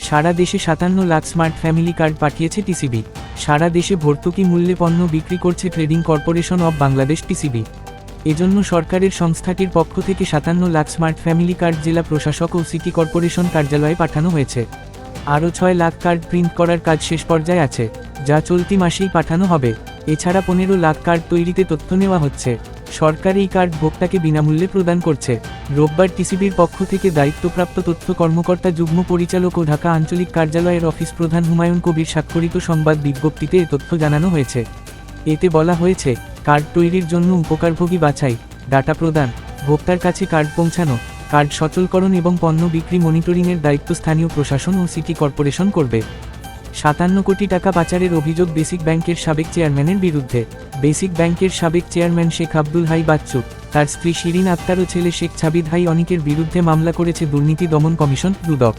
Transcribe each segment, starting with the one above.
সারা দেশে 57 lakh smart family card পাঠিয়েছে TCB. সারা দেশে ভর্তুকি মূল্যে পণ্য বিক্রি করছে trading corporation of Bangladesh TCB. এজন্য সরকারের সংস্থাটির পক্ষ থেকে 57 লাখ স্মার্ট ফ্যামিলি কার্ড জেলা প্রশাসক ও সিটি কর্পোরেশন কার্যালয়ে পাঠানো হয়েছে। আরও 6 লাখ কার্ড প্রিন্ট করার কাজ শেষ পর্যায়ে আছে, যা চলতি মাসেই পাঠানো হবে। এছাড়া 15 লাখ কার্ড তৈরিতে তথ্য নেওয়া হচ্ছে। সরকার এই কার্ড ভোক্তাকে বিনামূল্যে প্রদান করছে। রোববার টিসিবির পক্ষ থেকে দায়িত্বপ্রাপ্ত তথ্য কর্মকর্তা যুগ্ম পরিচালক ও ঢাকা আঞ্চলিক কার্যালয়ের অফিস প্রধান হুমায়ুন কবির স্বাক্ষরিত সংবাদ বিজ্ঞপ্তিতে এ তথ্য জানানো হয়েছে। এতে বলা হয়েছে, কার্ড তৈরির জন্য উপকারভোগী বাছাই, ডাটা প্রদান, ভোক্তার কাছে কার্ড পৌঁছানো, কার্ড সচলকরণ এবং পণ্য বিক্রি মনিটরিংয়ের দায়িত্ব স্থানীয় প্রশাসন ও সিটি কর্পোরেশন করবে। 57 কোটি টাকা পাচারের অভিযোগ বেসিক ব্যাংকের সাবেক চেয়ারম্যানের বিরুদ্ধে। বেসিক ব্যাংকের সাবেক চেয়ারম্যান শেখ আব্দুল হাই বাচ্চু, তার স্ত্রী শিরিন আক্তার ও ছেলে শেখ ছাবিদ হাই অনিকের বিরুদ্ধে মামলা করেছে দুর্নীতি দমন কমিশন দুদক।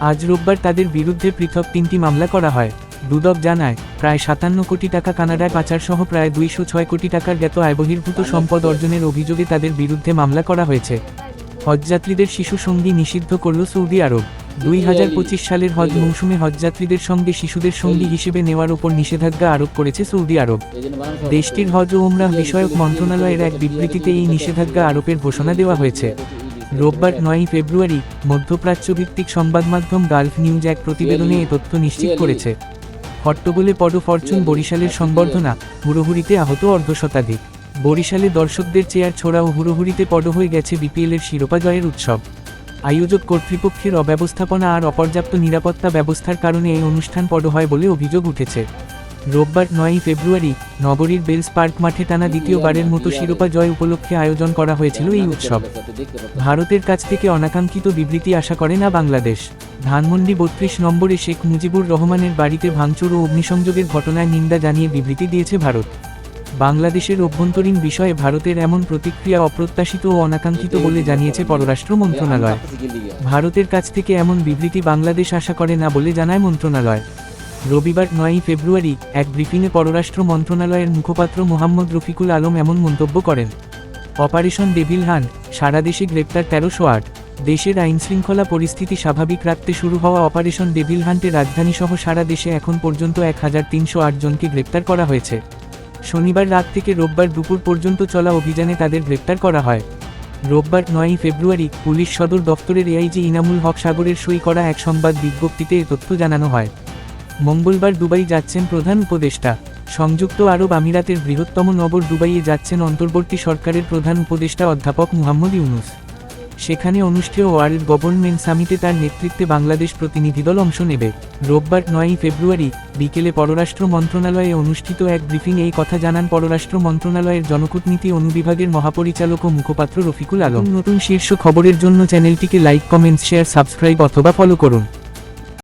আজ রোববার তাদের বিরুদ্ধে পৃথক 3টি মামলা করা হয়। দুদক জানায়, প্রায় 57 কোটি টাকা কানাডায় পাচারসহ প্রায় 206 কোটি টাকার জ্ঞাত আয়বহির্ভূত সম্পদ অর্জনের অভিযোগে তাদের বিরুদ্ধে মামলা করা হয়েছে। হজযাত্রীদের শিশু সঙ্গী নিষিদ্ধ করল সৌদি আরব। 2025 সালের হজ মৌসুমে হজযাত্রীদের সঙ্গে শিশুদের সঙ্গী হিসেবে নেওয়ার ওপর নিষেধাজ্ঞা আরোপ করেছে সৌদি আরব। দেশটির হজ ও উমরাহ বিষয়ক মন্ত্রণালয়ের এক বিবৃতিতে এই নিষেধাজ্ঞা আরোপের ঘোষণা দেওয়া হয়েছে। রোববার 9 ফেব্রুয়ারি মধ্যপ্রাচ্যভিত্তিক সংবাদমাধ্যম গালফ নিউজ এক প্রতিবেদনে এ তথ্য নিশ্চিত করেছে। হট্টগোলে পড ফরচুন বরিশালের সংবর্ধনা, হুড়োহুড়িতে আহত অর্ধশতাধিক। বরিশালে দর্শকদের চেয়ার ছোড়া ও হুড়োহুড়িতে পড হয়ে গেছে বিপিএলের শিরোপা জয়ের উৎসব। আয়োজক কর্তৃপক্ষের অব্যবস্থাপনা আর অপর্যাপ্ত নিরাপত্তা ব্যবস্থার কারণে এই অনুষ্ঠান পড হয় বলে অভিযোগ উঠেছে। রোববার 9 ফেব্রুয়ারি নগরীর বেলস পার্ক মাঠে টানা দ্বিতীয়বারের মতো শিরোপা জয় উপলক্ষে আয়োজন করা হয়েছিল এই উৎসব। ভারতের কাছ থেকে অনাকাঙ্ক্ষিত বিবৃতি আশা করে না বাংলাদেশ। ধানমন্ডি 32 নম্বরে শেখ মুজিবুর রহমানের বাড়িতে ভাঙচুর ও অগ্নিসংযোগের ঘটনায় নিন্দা জানিয়ে বিবৃতি দিয়েছে ভারত। বাংলাদেশের অভ্যন্তরীণ বিষয়ে ভারতের এমন প্রতিক্রিয়া অপ্রত্যাশিত ও অনাকাঙ্ক্ষিত বলে জানিয়েছে পররাষ্ট্র মন্ত্রণালয়। ভারতের কাছ থেকে এমন বিবৃতি বাংলাদেশ আশা করে না বলে জানায় মন্ত্রণালয়। রবিবার 9 ফেব্রুয়ারি এক ব্রিফিংয়ে পররাষ্ট্র মন্ত্রণালয়ের মুখপাত্র মোহাম্মদ রফিকুল আলম এমন মন্তব্য করেন। অপারেশন ডেভিল হান্ট, সারা দেশে গ্রেপ্তার 1308। দেশের আইনশৃঙ্খলা পরিস্থিতি স্বাভাবিক রাখতে শুরু হওয়া অপারেশন ডেভিল হান্টে রাজধানীসহ সারা দেশে এখন পর্যন্ত 1308 জনকে গ্রেপ্তার করা হয়েছে। শনিবার রাত থেকে রোববার দুপুর পর্যন্ত চলা অভিযানে তাদের গ্রেপ্তার করা হয়। রোববার 9 ফেব্রুয়ারি পুলিশ সদর দফতরের এআইজি ইনামুল হক সাগরের সই করা এক সংবাদ বিজ্ঞপ্তিতে এ তথ্য জানানো হয়। মঙ্গলবার দুবাই যাচ্ছেন প্রধান উপদেষ্টা। সংযুক্ত আরব আমিরাতের বৃহত্তম নগর দুবাইয়ে যাচ্ছেন অন্তর্বর্তী সরকারের প্রধান উপদেষ্টা অধ্যাপক মুহাম্মদ ইউনুস। সেখানে অনুষ্ঠেয় ওয়ার্ল্ড গভর্নমেন্ট সামিটে তার নেতৃত্বে বাংলাদেশ প্রতিনিধিদল অংশ নেবে। রোববার 9 ফেব্রুয়ারি বিকেলে পররাষ্ট্র মন্ত্রণালয়ে অনুষ্ঠিত এক ব্রিফিং এই কথা জানান পররাষ্ট্র মন্ত্রণালয়ের জনকূটনীতি অনুবিভাগের মহাপরিচালক ও মুখপাত্র রফিকুল আলম। নতুন শীর্ষ খবরের জন্য চ্যানেলটিকে লাইক, কমেন্টস, শেয়ার, সাবস্ক্রাইব অথবা ফলো করুন।